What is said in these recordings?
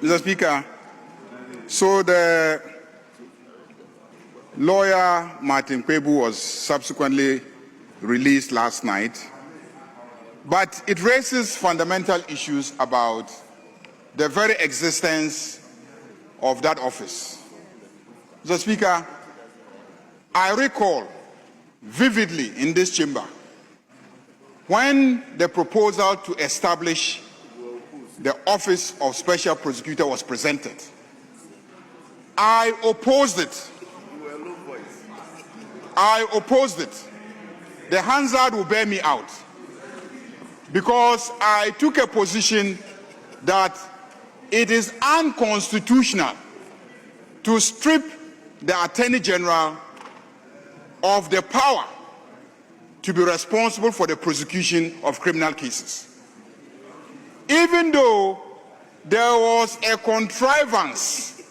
Mr. Speaker, so the lawyer Martin Kpebu was subsequently released last night, but it raises fundamental issues about the very existence of that office. Mr. Speaker, I recall vividly in this chamber when the proposal to establish the Office of Special Prosecutor was presented. I opposed it. I opposed it. The Hansard will bear me out because I took a position that it is unconstitutional to strip the Attorney General of the power to be responsible for the prosecution of criminal cases. Even though there was a contrivance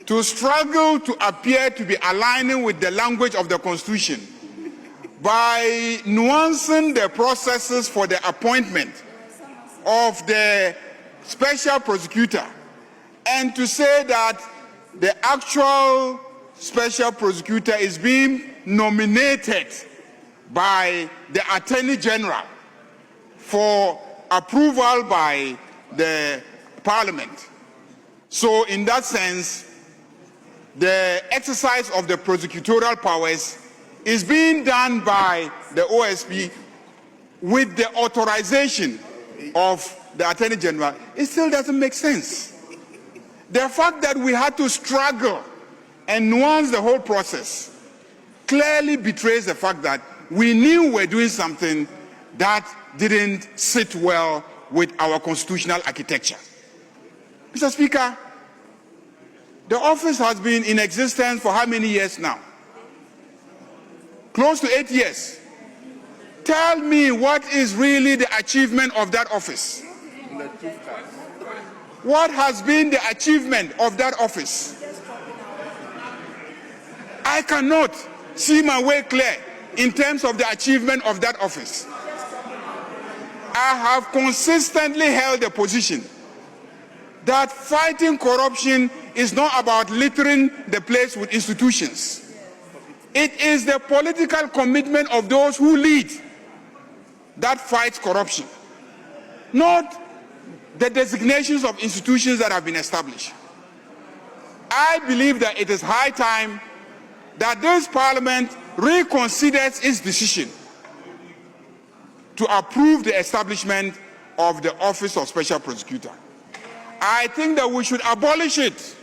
to struggle to appear to be aligning with the language of the Constitution by nuancing the processes for the appointment of the special prosecutor, and to say that the actual special prosecutor is being nominated by the Attorney General for approval by the Parliament. So in that sense, the exercise of the prosecutorial powers is being done by the OSP with the authorization of the Attorney General. It still doesn't make sense. The fact that we had to struggle and nuance the whole process clearly betrays the fact that we knew we're doing something that didn't sit well with our constitutional architecture. Mr. Speaker, the office has been in existence for how many years now? Close to 8 years. Tell me what is really the achievement of that office. What has been the achievement of that office? I cannot see my way clear in terms of the achievement of that office. I have consistently held the position that fighting corruption is not about littering the place with institutions. It is the political commitment of those who lead that fights corruption, not the designations of institutions that have been established. I believe that it is high time that this Parliament reconsiders its decision to approve the establishment of the Office of Special Prosecutor. I think that we should abolish it.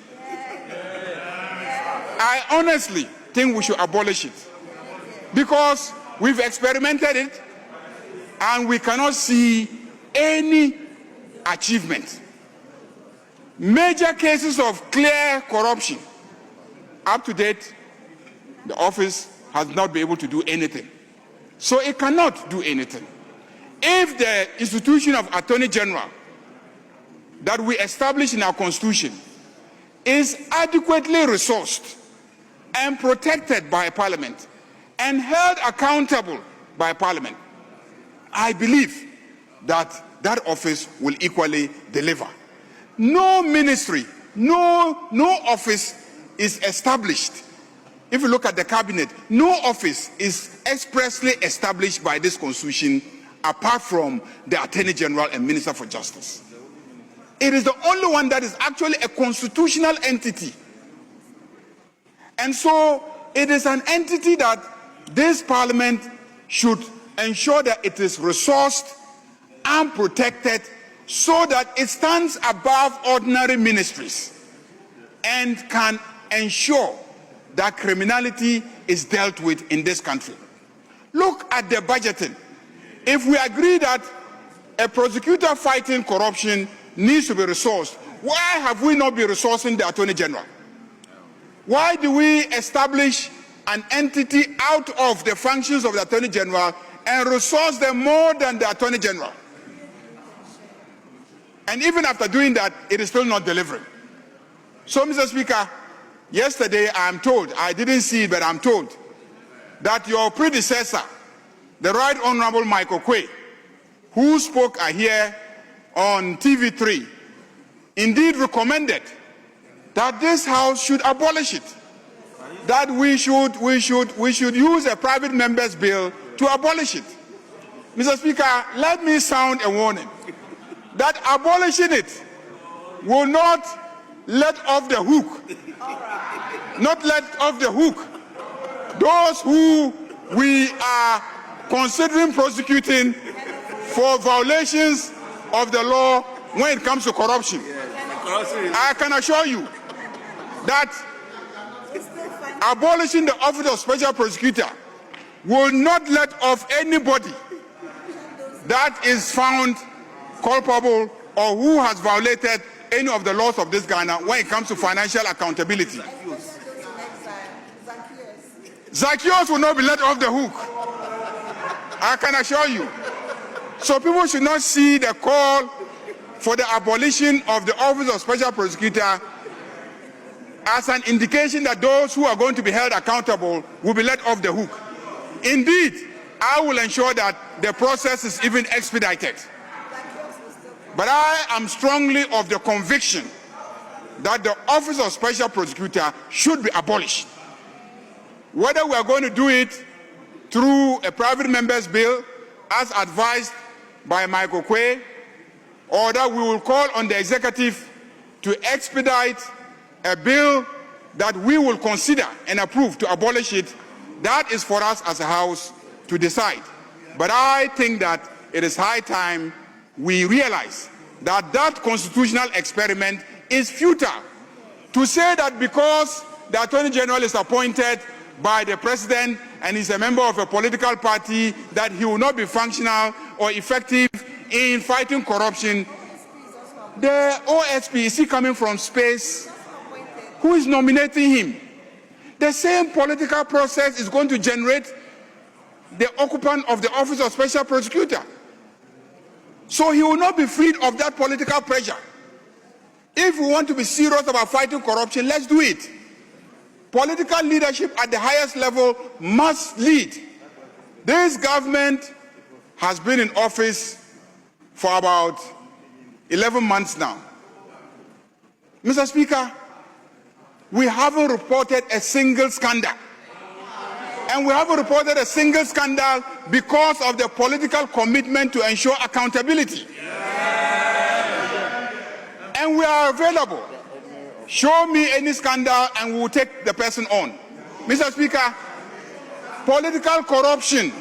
I honestly think we should abolish it because we've experimented it and we cannot see any achievement. Major cases of clear corruption. Up to date, the office has not been able to do anything. So it cannot do anything. If the institution of Attorney General that we establish in our Constitution is adequately resourced and protected by Parliament and held accountable by Parliament, I believe that that office will equally deliver. No ministry, no office is established. If you look at the cabinet, no office is expressly established by this Constitution apart from the Attorney General and Minister for Justice. It is the only one that is actually a constitutional entity. And so it is an entity that this Parliament should ensure that it is resourced and protected so that it stands above ordinary ministries and can ensure that criminality is dealt with in this country. Look at the budgeting. If we agree that a prosecutor fighting corruption needs to be resourced, why have we not been resourcing the Attorney General? Why do we establish an entity out of the functions of the Attorney General and resource them more than the Attorney General? And even after doing that, it is still not delivering. So, Mr. Speaker, yesterday I'm told, I didn't see it, but I'm told, that your predecessor, the Right Honorable Michael Quay, who spoke here on TV3, indeed recommended that this House should abolish it, that we should use a private member's bill to abolish it. Mr. Speaker, let me sound a warning that abolishing it will not let off the hook, those who we are considering prosecuting for violations of the law when it comes to corruption. I can assure you that abolishing the office of special prosecutor will not let off anybody that is found culpable or who has violated any of the laws of this Ghana when it comes to financial accountability. Zacchaeus will not be let off the hook. I can assure you. So people should not see the call for the abolition of the office of special prosecutor as an indication that those who are going to be held accountable will be let off the hook. Indeed, I will ensure that the process is even expedited. But I am strongly of the conviction that the office of special prosecutor should be abolished. Whether we are going to do it through a private member's bill, as advised by Michael Quay, or that we will call on the executive to expedite a bill that we will consider and approve to abolish it, that is for us as a House to decide. But I think that it is high time we realize that that constitutional experiment is futile. To say that because the Attorney General is appointed by the President and is a member of a political party, that he will not be functional or effective in fighting corruption. The OSP, is he coming from space? Who is nominating him? The same political process is going to generate the occupant of the office of special prosecutor. So he will not be freed of that political pressure. If we want to be serious about fighting corruption, let's do it. Political leadership at the highest level must lead. This government has been in office for about 11 months now. Mr. Speaker, we haven't reported a single scandal. And we haven't reported a single scandal because of the political commitment to ensure accountability. And we are available. Show me any scandal and we will take the person on. Mr. Speaker, political corruption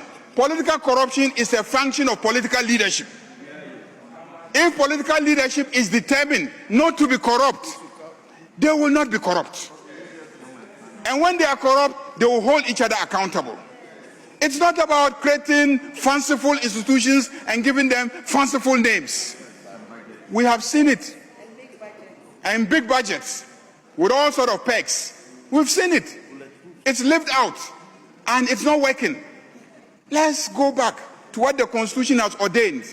is a function of political leadership. If political leadership is determined not to be corrupt, they will not be corrupt. And when they are corrupt, they will hold each other accountable. It's not about creating fanciful institutions and giving them fanciful names. We have seen it. And big budgets with all sorts of perks. We've seen it. It's lived out and it's not working. Let's go back to what the Constitution has ordained.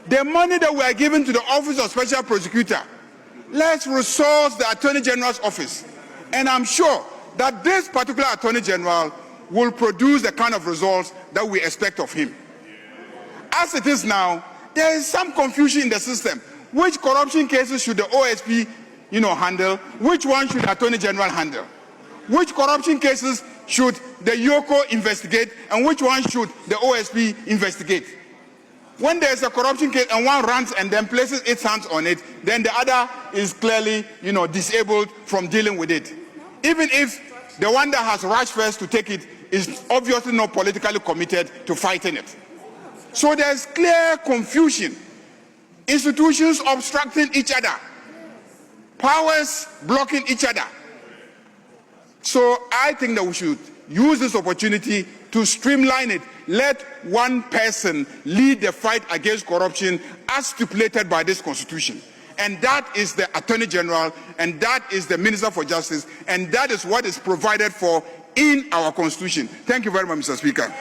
The money that we are giving to the Office of Special Prosecutor, let's resource the Attorney General's office. And I'm sure that this particular Attorney General will produce the kind of results that we expect of him. As it is now, there is some confusion in the system. Which corruption cases should the OSP, handle? Which one should the Attorney General handle? Which corruption cases should the YOCO investigate and which one should the OSP investigate? When there's a corruption case and one runs and then places its hands on it, then the other is clearly, disabled from dealing with it. Even if the one that has rushed first to take it is obviously not politically committed to fighting it. So there's clear confusion. Institutions obstructing each other, powers blocking each other. So I think that we should use this opportunity to streamline it. Let one person lead the fight against corruption as stipulated by this Constitution. And that is the Attorney General, and that is the Minister for Justice, and that is what is provided for in our Constitution. Thank you very much, Mr. Speaker.